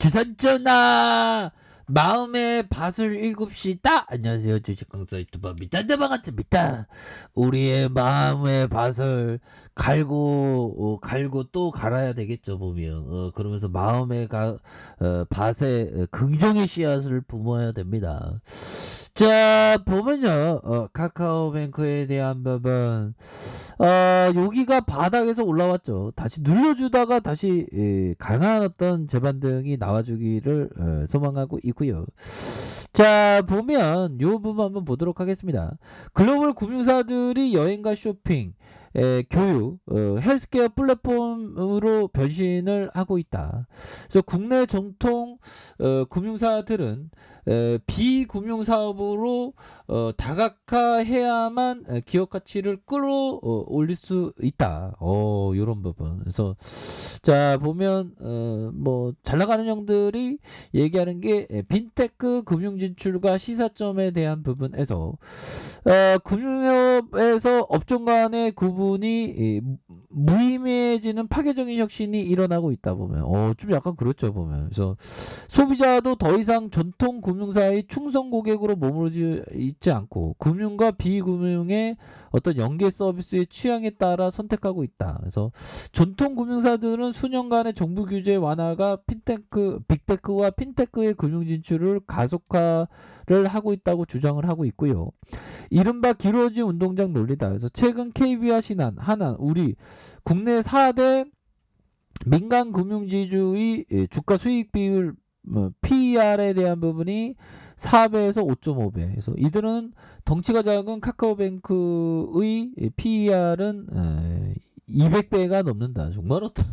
주산전화 마음의 밭을 읽읍시다. 안녕하세요, 주식강사 유튜버입니다. 네, 반갑습니다. 우리의 마음의 밭을 갈고 또 갈아야 되겠죠, 보면. 그러면서 마음의 밭에 긍정의 씨앗을 뿜어야 됩니다. 자, 보면요, 카카오뱅크에 대한 부분, 여기가 바닥에서 올라왔죠. 다시 눌러주다가 다시 강한 어떤 재반등이 나와주기를 소망하고 있고요. 자, 보면 요 부분 한번 보도록 하겠습니다. 글로벌 금융사들이 여행과 쇼핑, 교육, 헬스케어 플랫폼으로 변신을 하고 있다. 그래서 국내 정통 금융사들은 비금융사업으로 다각화해야만 기업 가치를 끌어올릴 수 있다. 요런 부분. 그래서 자, 보면 뭐 잘 나가는 형들이 얘기하는 게 빈테크 금융 진출과 시사점에 대한 부분에서 금융업에서 업종 간의 구분이 무의미해지는 파괴적인 혁신이 일어나고 있다 보면 좀 약간 그렇죠 보면. 그래서 소비자도 더 이상 전통 금융사의 충성 고객으로 머무르지 있지 않고 금융과 비금융의 어떤 연계 서비스의 취향에 따라 선택하고 있다. 그래서 전통 금융사들은 수년간의 정부 규제 완화가 빅테크와 핀테크의 금융 진출을 가속화를 하고 있다고 주장을 하고 있고요. 이른바 기울어진 운동장 논리다. 그래서 최근 KB와 신한, 하나, 우리 국내 4대 민간 금융지주의 주가 수익 비율 PER에 대한 부분이 4배에서 5.5배. 그래서 이들은 덩치가 작은 카카오뱅크의 PER은 200배가 넘는다. 정말 어떤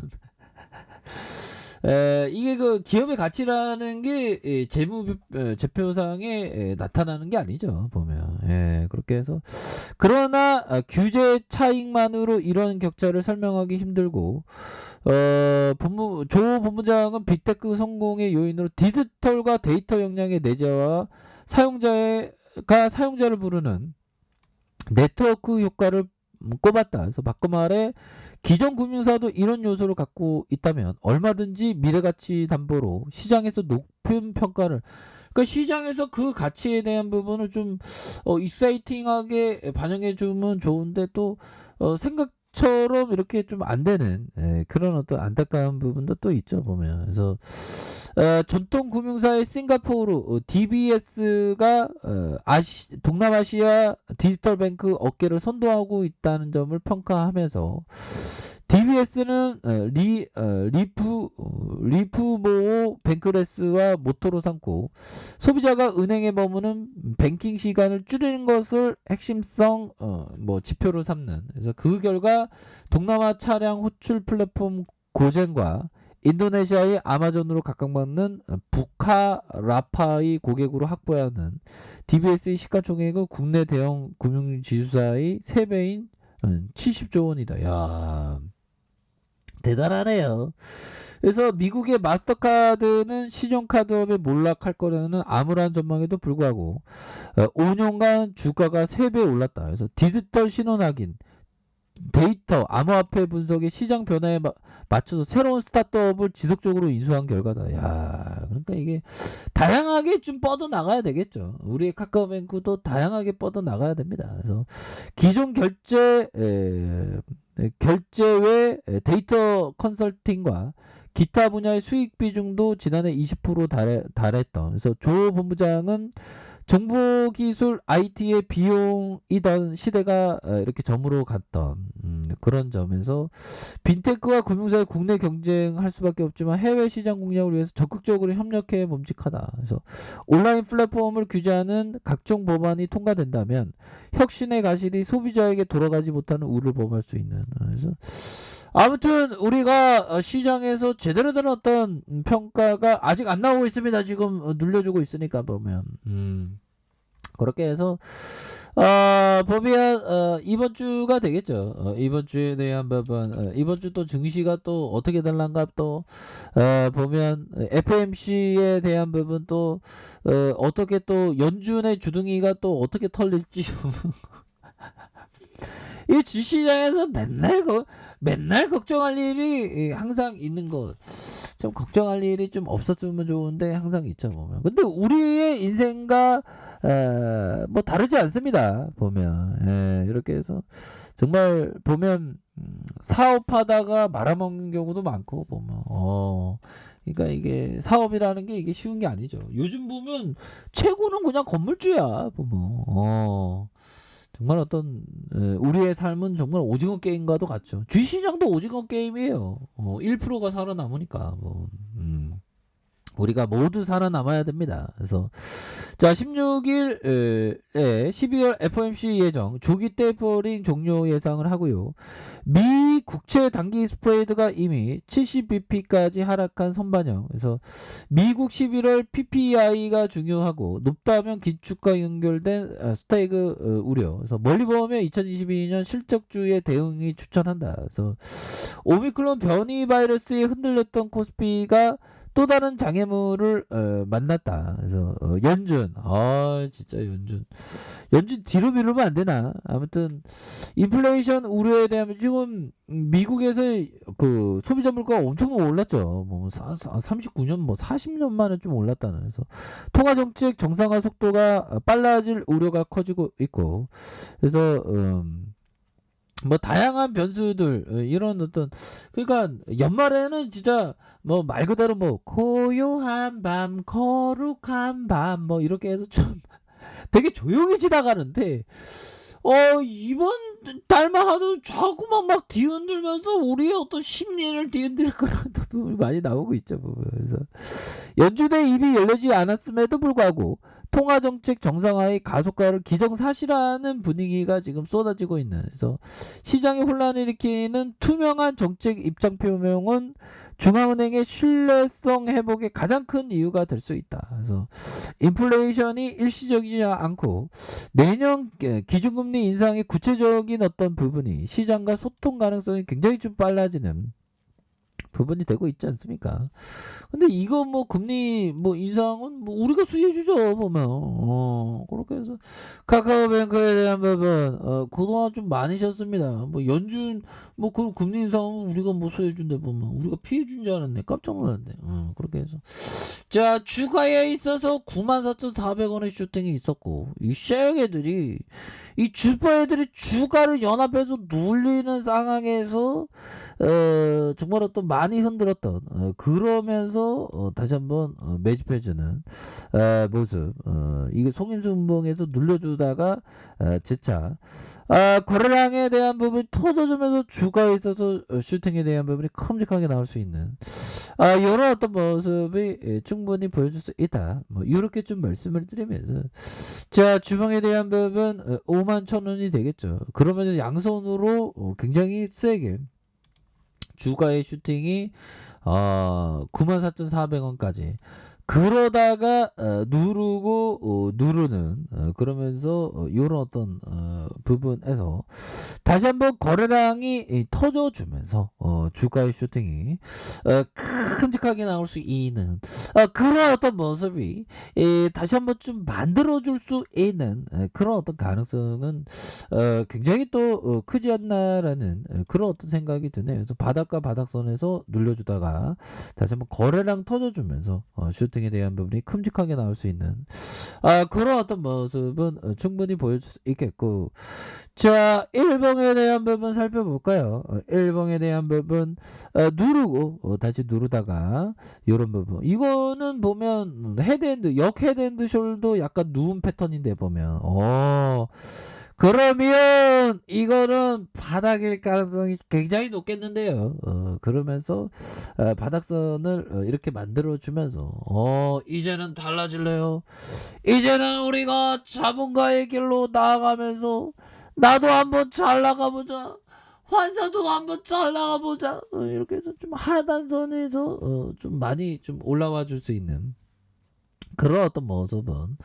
이게 그 기업의 가치라는 게 재무제표상에 나타나는 게 아니죠 보면. 그렇게 해서 그러나 규제 차익만으로 이런 격차를 설명하기 힘들고 조 본부장은 빅테크 성공의 요인으로 디지털과 데이터 역량의 내재와 사용자를 부르는 네트워크 효과를 꼽았다. 그래서 바꿔 말해 기존 금융사도 이런 요소를 갖고 있다면 얼마든지 미래가치 담보로 시장에서 높은 평가를, 그러니까 시장에서 그 가치에 대한 부분을 좀 익사이팅하게 반영해주면 좋은데 또 생각처럼 이렇게 좀 안 되는 그런 어떤 안타까운 부분도 또 있죠 보면. 그래서 전통 금융사의 싱가포르 DBS가 동남아시아 디지털 뱅크 업계를 선도하고 있다는 점을 평가하면서 DBS는 리프모어 뱅크레스와 모토로 삼고 소비자가 은행에 머무는 뱅킹 시간을 줄이는 것을 핵심성 지표로 삼는. 그래서 그 결과 동남아 차량 호출 플랫폼 고젠과 인도네시아의 아마존으로 각광받는 부카라파의 고객으로 확보하는 DBS의 시가총액은 국내 대형 금융지주사의 3배인 70조 원이다. 야, 대단하네요. 그래서 미국의 마스터카드는 신용카드업에 몰락할 거라는 암울한 전망에도 불구하고 5년간 주가가 3배 올랐다. 그래서 디지털 신원 확인, 데이터, 암호화폐 분석의 시장 변화에 맞춰서 새로운 스타트업을 지속적으로 인수한 결과다. 야, 그러니까 이게 다양하게 좀 뻗어 나가야 되겠죠. 우리의 카카오뱅크도 다양하게 뻗어 나가야 됩니다. 그래서 기존 결제 외 데이터 컨설팅과 기타 분야의 수익 비중도 지난해 20% 달했던. 그래서 조 본부장은 정보기술 IT의 비용이던 시대가 이렇게 저물어 갔던 그런 점에서 빈테크와 금융사의 국내 경쟁할 수밖에 없지만 해외 시장 공략을 위해서 적극적으로 협력해 봄직하다. 그래서 온라인 플랫폼을 규제하는 각종 법안이 통과된다면 혁신의 가실이 소비자에게 돌아가지 못하는 우를 범할 수 있는. 그래서 아무튼 우리가 시장에서 제대로 된 어떤 평가가 아직 안 나오고 있습니다. 지금 눌려주고 있으니까 보면 그렇게 해서 보면 이번 주가 되겠죠. 이번 주에 대한 부분, 이번 주 또 증시가 또 어떻게 될란가 또 보면 FMC에 대한 부분 또 어떻게 또 연준의 주둥이가 또 어떻게 털릴지 이 주시장에서 맨날 걱정할 일이 항상 있는 거. 좀 걱정할 일이 좀 없었으면 좋은데 항상 있죠 보면. 근데 우리의 인생과 뭐 다르지 않습니다 보면. 이렇게 해서 정말 보면 사업하다가 말아먹는 경우도 많고 보면. 그러니까 이게 사업이라는 게 이게 쉬운 게 아니죠. 요즘 보면 최고는 그냥 건물주야 보면. 정말 어떤 우리의 삶은 정말 오징어 게임과도 같죠. 주식시장도 오징어 게임이에요. 1%가 살아남으니까 뭐. 우리가 모두 살아남아야 됩니다. 그래서 자 16일에 12월 FOMC 예정 조기 테이퍼링 종료 예상을 하고요. 미 국채 단기 스프레드가 이미 70bp까지 하락한 선반영. 그래서 미국 11월 PPI가 중요하고 높다면 긴축과 연결된 스테이크 우려. 그래서 멀리 보면 2022년 실적주의 대응이 추천한다. 그래서 오미크론 변이 바이러스에 흔들렸던 코스피가 또 다른 장애물을 만났다. 그래서 연준, 진짜 연준 뒤로 미루면 안 되나? 아무튼 인플레이션 우려에 대한 지금 미국에서 그 소비자 물가가 엄청 올랐죠. 뭐 39년 뭐 40년 만에 좀 올랐다는. 그래서 통화 정책 정상화 속도가 빨라질 우려가 커지고 있고, 그래서 뭐 다양한 변수들 이런 어떤 그러니까 연말에는 진짜 뭐 말 그대로 뭐 고요한 밤 거룩한 밤 뭐 이렇게 해서 좀 되게 조용히 지나가는데 이번 달만 하도 자꾸만 막 뒤흔들면서 우리의 어떤 심리를 뒤흔들 그런 부분이 많이 나오고 있죠. 그래서 연준의 입이 열리지 않았음에도 불구하고 통화정책 정상화의 가속화를 기정사실화하는 분위기가 지금 쏟아지고 있는. 그래서 시장의 혼란을 일으키는 투명한 정책 입장 표명은 중앙은행의 신뢰성 회복의 가장 큰 이유가 될 수 있다. 그래서 인플레이션이 일시적이지 않고 내년 기준금리 인상의 구체적인 어떤 부분이 시장과 소통 가능성이 굉장히 좀 빨라지는 부분이 되고 있지 않습니까? 근데 이거 뭐 금리 뭐 인상은 뭐 우리가 수혜주죠 보면. 그렇게 해서 카카오뱅크에 대한 부분 그동안 좀 많이 셨습니다. 뭐 연준 뭐 그 금리 인상은 우리가 뭐 수혜준데 보면 우리가 피해준 줄 알았네. 깜짝 놀랐네. 그렇게 해서 자 주가에 있어서 94,400원의 슈팅이 있었고 이 쉐어애들이 이 주포애들이 주가를 연합해서 눌리는 상황에서 정말 어떤 많이 흔들었던 그러면서 다시 한번 매집해주는 모습. 이게 속임수분봉에서 눌려주다가 재차 거래량에 대한 부분이 터져주면서 주가에 있어서 슈팅에 대한 부분이 큼직하게 나올 수 있는 이런 어떤 모습이 충분히 보여줄 수 있다. 뭐 이렇게 좀 말씀을 드리면서 자 주봉에 대한 부분 51,000원이 되겠죠. 그러면서 양손으로 굉장히 세게 주가의 슈팅이 94,400원까지 그러다가 누르고 누르는 그러면서 요런 어떤 부분에서 다시 한번 거래량이 터져주면서 주가의 슈팅이 큼직하게 나올 수 있는 그런 어떤 모습이 다시 한번 좀 만들어줄 수 있는 그런 어떤 가능성은 굉장히 또 크지 않나라는 그런 어떤 생각이 드네요. 그래서 바닥과 바닥선에서 눌려주다가 다시 한번 거래량 터져주면서 슈팅에 대한 부분이 큼직하게 나올 수 있는 그런 어떤 모습은 충분히 보여줄 수 있겠고, 자 1봉에 대한 부분 살펴볼까요? 1봉에 대한 부분 누르고 다시 누르다가 이런 부분 이거는 보면 헤드핸드 역 헤드핸드 숄더 약간 누운 패턴인데 보면 그러면 이거는 바닥일 가능성이 굉장히 높겠는데요. 그러면서 바닥선을 이렇게 만들어주면서 이제는 달라질래요. 이제는 우리가 자본가의 길로 나아가면서 나도 한번 잘 나가보자. 환사도 한번 잘 나가보자. 이렇게 해서 좀 하단선에서 좀 많이 좀 올라와 줄 수 있는 그런 어떤 모습은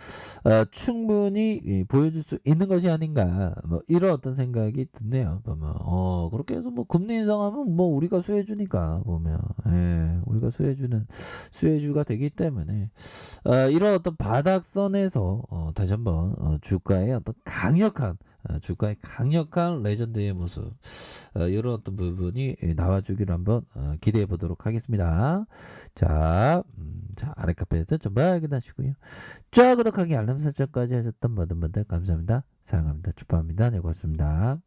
충분히 보여줄 수 있는 것이 아닌가 뭐 이런 어떤 생각이 드네요. 보면 그렇게 해서 뭐 금리 인상하면 뭐 우리가 수혜주니까 보면 우리가 수혜주가 되기 때문에 이런 어떤 바닥선에서 다시 한번 주가의 어떤 강력한 주가의 강력한 레전드의 모습, 이런 어떤 부분이 나와주기를 한번 기대해 보도록 하겠습니다. 자, 아래 카페에서 좀 확인하시고요. 자, 구독하기 알람 설정까지 하셨던 모든 분들 감사합니다. 사랑합니다. 축하합니다. 네, 고맙습니다.